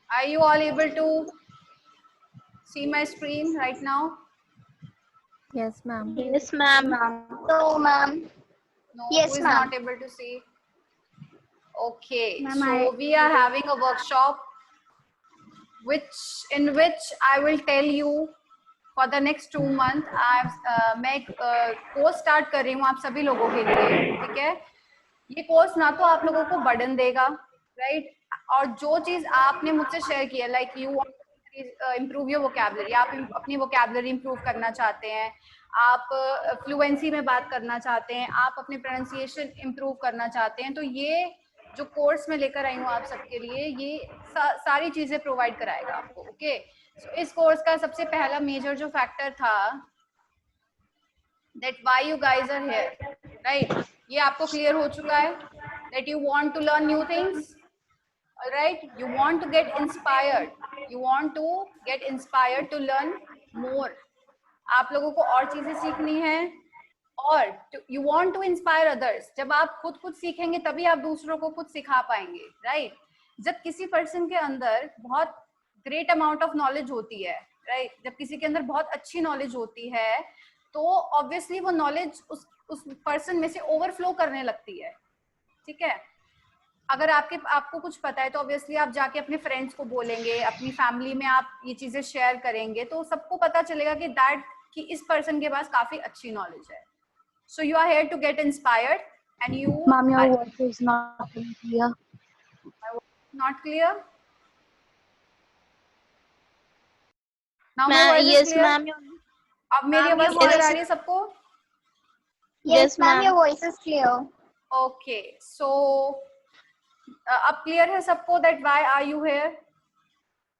Are you all able to see my screen right now? Yes, ma'am. Yes, ma'am. No, ma'am. No, Yes, who is ma'am. not able to see? Okay, Ma'am, so we are having a workshop in which I will tell you for the next 2 month मैं course start कर रही हूँ आप सभी लोगों के लिए, ठीक है। ये कोर्स ना तो आप लोगों को बर्डन देगा, राइट, और जो चीज आपने मुझसे शेयर किया, like you want improve your vocabulary, आप अपनी वोकैबुलरी इम्प्रूव करना चाहते हैं, आप फ्लुएंसी में बात करना चाहते हैं, आप अपने प्रोनाउंसिएशन इम्प्रूव करना चाहते हैं, तो ये जो कोर्स में लेकर आई हूँ आप सबके लिए, ये सारी चीजें प्रोवाइड कराएगा आपको, ओके। सो इस कोर्स का सबसे पहला मेजर जो फैक्टर था, that why you guys are here, right, ये आपको क्लियर हो चुका है, that you want to learn new things, right, you want to get inspired, you want to get inspired to learn more, आप लोगों को और चीजें सीखनी है, और you want to inspire others. जब आप खुद सीखेंगे तभी आप दूसरों को खुद सिखा पाएंगे, राइट। जब किसी पर्सन के अंदर बहुत ग्रेट अमाउंट ऑफ नॉलेज होती है, राइट, जब किसी के अंदर बहुत अच्छी नॉलेज होती है, तो ऑब्वियसली वो नॉलेज उस पर्सन में से ओवरफ्लो करने लगती है, ठीक है। अगर आपको कुछ पता है तो ऑब्वियसली आप जाके अपने फ्रेंड्स को बोलेंगे, अपनी फैमिली में आप ये चीजें शेयर करेंगे, तो सबको पता चलेगा कि इस पर्सन के पास काफी अच्छी नॉलेज है। So you are here to get inspired, and you. Ma'am, your voice is not clear. My voice is not clear. Now my voice is Yes, clear. ma'am. अब मेरी आवाज क्लियर आ रही है सबको? Yes, ma'am. Your voice is clear. Okay, so अब clear है सबको that why are you here?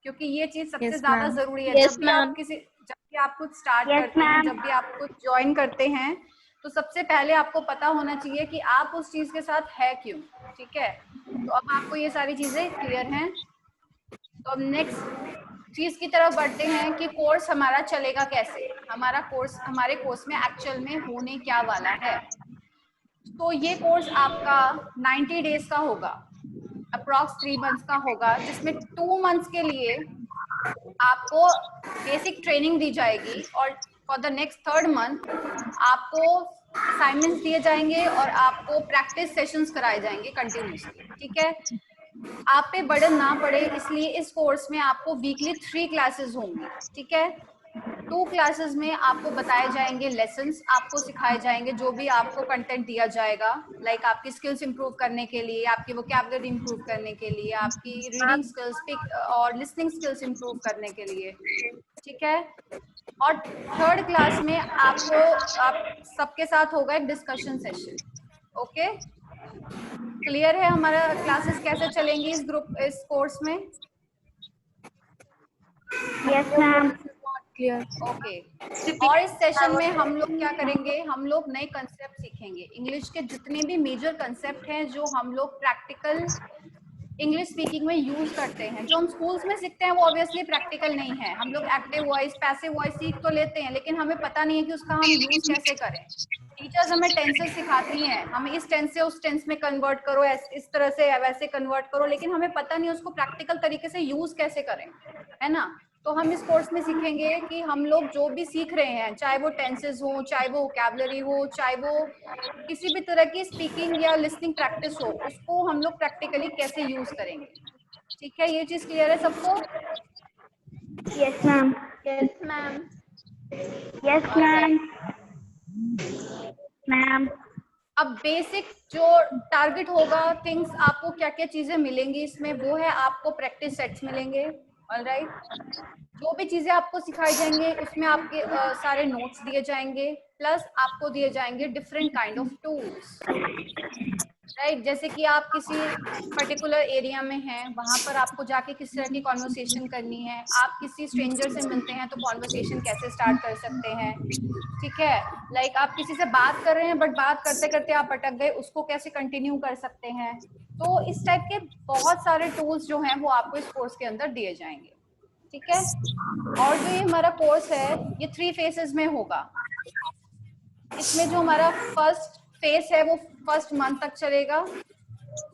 क्योंकि ये चीज सबसे Yes, ज्यादा ma'am. जरूरी है। Yes, जब भी आप कुछ स्टार्ट Yes, करते हैं, ma'am. जब भी आप कुछ ज्वाइन करते हैं, तो सबसे पहले आपको पता होना चाहिए कि आप उस चीज के साथ है क्यों, ठीक है। तो अब आपको ये सारी चीजें क्लियर हैं। तो अब नेक्स्ट चीज की तरफ बढ़ते हैं कि कोर्स हमारा चलेगा कैसे, हमारे कोर्स में एक्चुअल में होने क्या वाला है। तो ये कोर्स आपका 90 डेज का होगा, अप्रॉक्स 3 मंथ्स का होगा, जिसमें 2 मंथ्स के लिए आपको बेसिक ट्रेनिंग दी जाएगी, और for the next 3rd month आपको असाइनमेंट्स दिए जाएंगे और आपको प्रैक्टिस सेशंस कराए जाएंगे कंटिन्यूसली, ठीक है। आप पे बर्डन ना पड़े इसलिए इस कोर्स में आपको वीकली 3 क्लासेस होंगी, ठीक है। 2 क्लासेस में आपको बताए जाएंगे लेसन्स, आपको सिखाए जाएंगे जो भी आपको कंटेंट दिया जाएगा, लाइक आपकी स्किल्स इंप्रूव करने के लिए, आपकी वोकैबुलरी इंप्रूव करने के लिए, आपकी रीडिंग स्किल्स, स्पीक और लिसनिंग स्किल्स इंप्रूव करने के लिए, ठीक है। और 3rd क्लास में आप सबके साथ होगा एक डिस्कशन सेशन, ओके। क्लियर है हमारा क्लासेस कैसे चलेंगी इस कोर्स में? Yes, ma'am. Clear. ओके। और इस सेशन में हम लोग क्या करेंगे, हम लोग नए कंसेप्ट सीखेंगे, इंग्लिश के जितने भी मेजर कंसेप्ट हैं जो हम लोग प्रैक्टिकल इंग्लिश स्पीकिंग में यूज करते हैं, जो हम स्कूल्स में सीखते हैं वो ऑब्वियसली प्रैक्टिकल नहीं है। हम लोग एक्टिव वॉइस, पैसिव वॉइस सीख तो लेते हैं, लेकिन हमें पता नहीं है कि उसका हम यूज कैसे करें। टीचर्स हमें टेंसेस सिखाती हैं, हमें इस टेंस से उस टेंस में कन्वर्ट करो, इस तरह से वैसे कन्वर्ट करो, लेकिन हमें पता नहीं उसको प्रैक्टिकल तरीके से यूज कैसे करें, है ना। तो हम इस कोर्स में सीखेंगे कि हम लोग जो भी सीख रहे हैं, चाहे वो टेंसेस हो, चाहे वो वोकैबुलरी हो, चाहे वो किसी भी तरह की स्पीकिंग या लिसनिंग प्रैक्टिस हो, उसको हम लोग प्रैक्टिकली कैसे यूज करेंगे, ठीक है। ये चीज क्लियर है सबको? Yes, ma'am. Yes, ma'am. Yes, Alright. ma'am. Ma'am. अब बेसिक जो टारगेट होगा, थिंग्स आपको क्या क्या चीजें मिलेंगी इसमें, वो है आपको प्रैक्टिस सेट्स मिलेंगे, ऑलराइट। जो भी चीजें आपको सिखाई जाएंगे उसमें आपके सारे नोट्स दिए जाएंगे, प्लस आपको दिए जाएंगे different kind of tools, right. जैसे कि आप किसी पर्टिकुलर एरिया में हैं, वहां पर आपको जाके किस तरह की कॉन्वर्सेशन करनी है, आप किसी स्ट्रेंजर से मिलते हैं तो कॉन्वर्सेशन कैसे स्टार्ट कर सकते हैं, ठीक है। लाइक आप किसी से बात कर रहे हैं बट बात करते करते आप अटक गए, उसको कैसे कंटिन्यू कर सकते हैं। तो इस टाइप के बहुत सारे टूल्स जो हैं वो आपको इस कोर्स के अंदर दिए जाएंगे, ठीक है। और जो ये हमारा कोर्स है ये 3 फेजेस में होगा। इसमें जो हमारा फर्स्ट फेज है वो 1st मंथ तक चलेगा,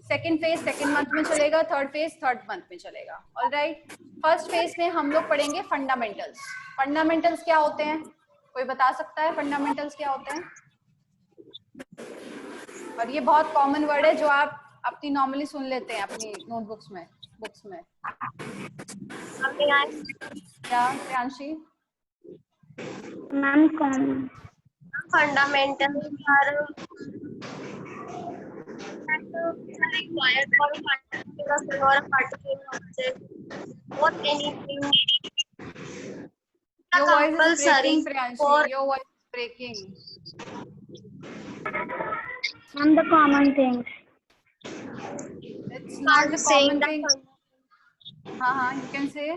सेकेंड फेज सेकेंड मंथ में चलेगा, थर्ड फेज थर्ड मंथ में चलेगा। ऑलराइट, फर्स्ट फेज में हम लोग पढ़ेंगे फंडामेंटल्स। फंडामेंटल्स क्या होते हैं, कोई बता सकता है फंडामेंटल्स क्या होते हैं? और ये बहुत कॉमन वर्ड है जो आप अपनी नॉर्मली सुन लेते हैं अपनी नोटबुक्स में, बुक्स में। क्या Priyanshi? Ma'am common Fundamentals are required for a particular thing or a particular object or anything. Your voice is Compulsory breaking, Priyanshi. for Your voice is breaking. and the common things. It's not the saying common that thing. हाँ, you can say.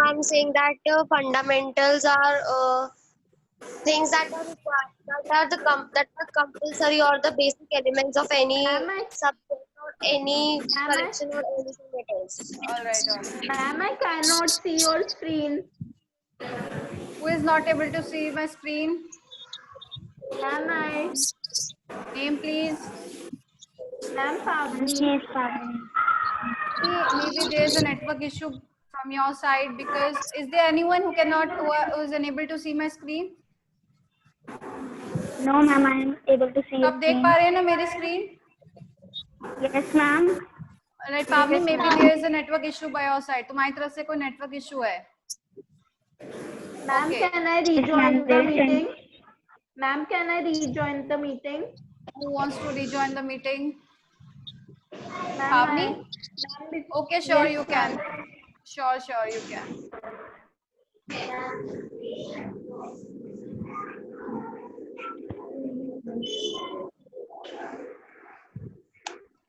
I'm saying that fundamentals are things that are required, that are compulsory or the basic elements of any subject or any collection or anything it is. All right. Ma'am, I cannot see your screen. Who is not able to see my screen? Ma'am, Name, please. Ma'am, Pavni. Yes, Pavni. Maybe there is a network issue from your side, because is there anyone who is unable to see my screen? No, ma'am, I am able to see तो your आप देख screen. पा रहे हैं ना मेरी screen? Yes, ma'am. Right, Pavni, maybe there is a network issue by your side. तुम्हारी तरफ से कोई network issue है? Ma'am, Okay. can I rejoin the meeting? Ma'am, can I rejoin the meeting? Who wants to rejoin the meeting? Ma'am, Pavni? Ma'am, Okay, sure, yes, you can. Sure, you can.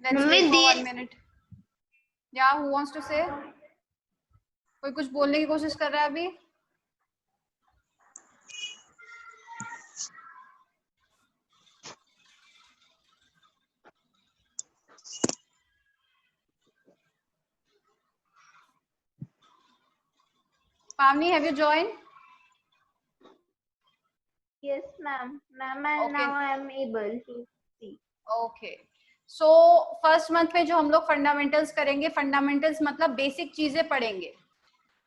Let's wait for 1 minute. Yeah, who wants to say? कोई कुछ बोलने की कोशिश कर रहा है अभी? Pavni, have you joined? Yes, ma'am. Ma'am, and Okay. now I am able to see. Okay, so first month में जो हम लोग फंडामेंटल्स करेंगे, फंडामेंटल्स मतलब बेसिक चीजें पढ़ेंगे।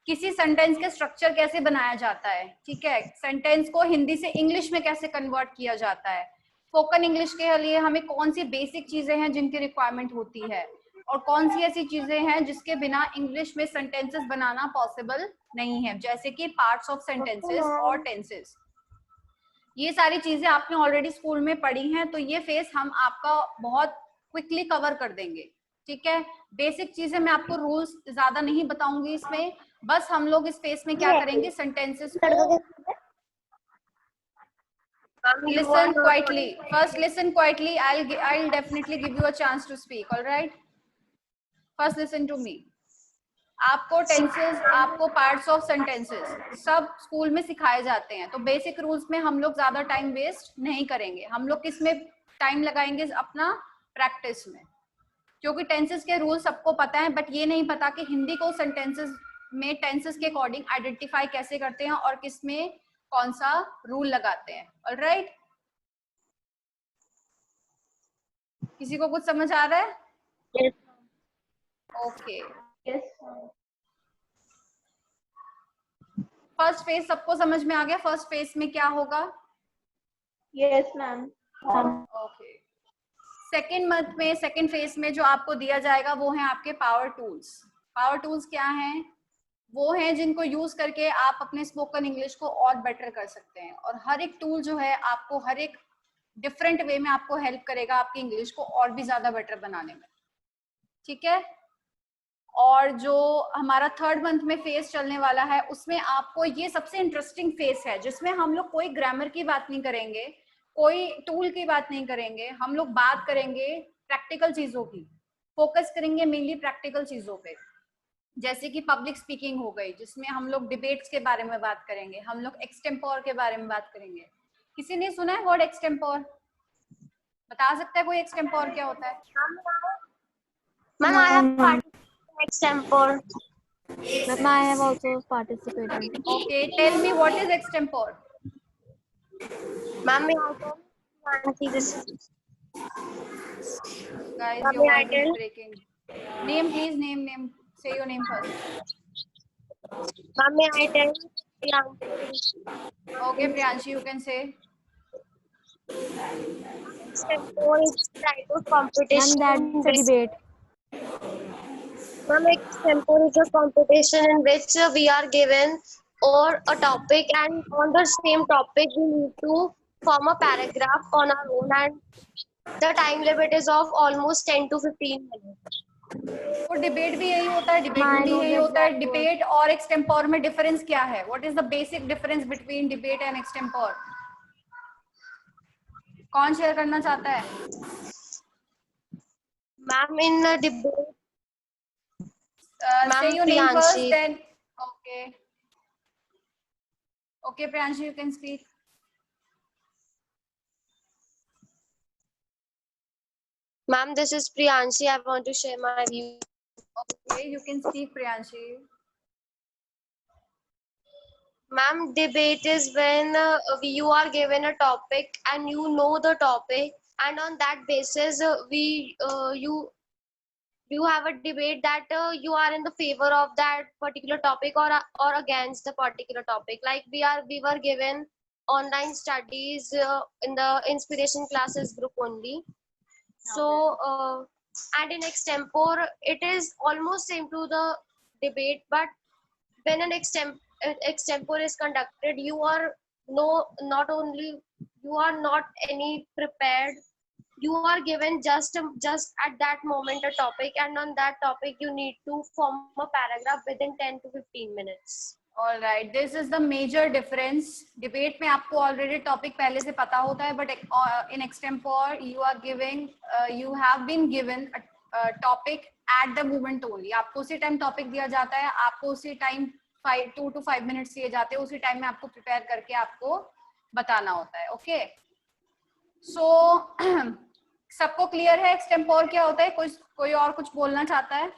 किसी सेंटेंस के स्ट्रक्चर कैसे बनाया जाता है, ठीक है, सेंटेंस को हिंदी से इंग्लिश में कैसे कन्वर्ट किया जाता है, स्पोकन इंग्लिश के लिए हमें कौन सी बेसिक चीजें हैं जिनकी रिक्वायरमेंट होती है, और कौन सी ऐसी चीजें हैं जिसके बिना इंग्लिश में सेंटेंसेस बनाना पॉसिबल नहीं है, जैसे कि पार्ट्स ऑफ सेंटेंसेस और टेंसेस। ये सारी चीजें आपने ऑलरेडी स्कूल में पढ़ी हैं, तो ये फेस हम आपका बहुत क्विकली कवर कर देंगे, ठीक है। बेसिक चीजें मैं आपको रूल्स ज्यादा नहीं बताऊंगी इसमें, बस हम लोग इस फेस में क्या करेंगे, सेंटेंसेस को listen quietly. First listen quietly. I'll definitely give you a chance to speak. All right. First listen to me. आपको टेंसेस, आपको पार्ट्स ऑफ सेंटेंसेस सब स्कूल में सिखाए जाते हैं, तो बेसिक रूल्स में हम लोग ज्यादा टाइम वेस्ट नहीं करेंगे। हम लोग किस में टाइम लगाएंगे, अपना प्रैक्टिस में, क्योंकि टेंसेस के रूल सबको पता है, बट ये नहीं पता कि हिंदी को सेंटेंसेस में टेंसेस के अकॉर्डिंग आइडेंटिफाई कैसे करते हैं और किस में कौन सा रूल लगाते हैं। ऑलराइट, किसी को कुछ समझ आ रहा है? Yes. Okay, Yes. First phase सबको समझ में आ गया? फर्स्ट फेज में क्या होगा? Yes, ma'am. Okay, second month में, सेकेंड फेज में जो आपको दिया जाएगा वो है आपके पावर टूल्स। पावर टूल्स क्या हैं? वो हैं जिनको यूज करके आप अपने स्पोकन इंग्लिश को और बेटर कर सकते हैं, और हर एक टूल जो है आपको हर एक डिफरेंट वे में आपको हेल्प करेगा आपकी इंग्लिश को और भी ज्यादा बेटर बनाने में, ठीक है। और जो हमारा थर्ड मंथ में फेज चलने वाला है, उसमें आपको ये सबसे इंटरेस्टिंग फेज है, जिसमें हम लोग कोई ग्रामर की बात नहीं करेंगे, कोई टूल की बात नहीं करेंगे, हम लोग बात करेंगे प्रैक्टिकल चीजों की, फोकस करेंगे मेनली प्रैक्टिकल चीजों पे, जैसे कि पब्लिक स्पीकिंग हो गई, जिसमें हम लोग डिबेट्स के बारे में बात करेंगे, हम लोग एक्सटेम्पोर के बारे में बात करेंगे। किसी ने सुना है वर्ड एक्सटेम्पोर? बता सकता है कोई एक्सटेम्पोर क्या होता है? Ma'am, I have participated extempore. Ma'am, I have also participated. Okay, tell me what is extempore? Ma'am, we also see this. Guys, Ma'am, your may I voice is tell? breaking. Name, please. Name. Say your name first. Ma'am, may I tell? Priyanshi. Okay, Priyanshi, you can say. Extempore is a type of Ma'am, competition that's in a which, debate. ma'am, extempore is a competition in which we are given or a topic, and on the same topic we need to form a paragraph on our own, and the time limit is of almost 10 to 15 minutes. तो debate भी यही होता है, debate Ma'am, I में भी know यही the होता है. exact word. डिबेट और एक्सटेम्पोर में डिफरेंस क्या है? What is the basic difference between debate and extempore? कौन शेयर करना चाहता है? Ma'am, in the debate, Say ma'am, your name first, Priyanshi. then. Okay. Okay, Priyanshi, you can speak. Ma'am, this is Priyanshi. I want to share my view. Okay, you can speak, Priyanshi. Ma'am, debate is when you are given a topic and you know the topic, and on that basis, you have a debate that you are in the favor of that particular topic or against the particular topic. Like we were given online studies in the inspiration classes group only. So and in extempore, it is almost same to the debate, but when an extempore is conducted, you are not only you are not any prepared, you are given just at that moment a topic, and on that topic you need to form a paragraph within 10 to 15 minutes. All right, this is the major difference. Debate में आपको already topic पहले से पता होता है, but in extempore you are giving, you have been given topic at the moment only. आपको उसी time topic दिया जाता है, आपको उसी टाइम 2 to 5 मिनट्स दिए जाते हैं, उसी टाइम में आपको प्रिपेयर करके आपको बताना होता है. ओके, सो सबको क्लियर है एक्सटेम्पोर क्या होता है? कोई और कुछ बोलना चाहता है?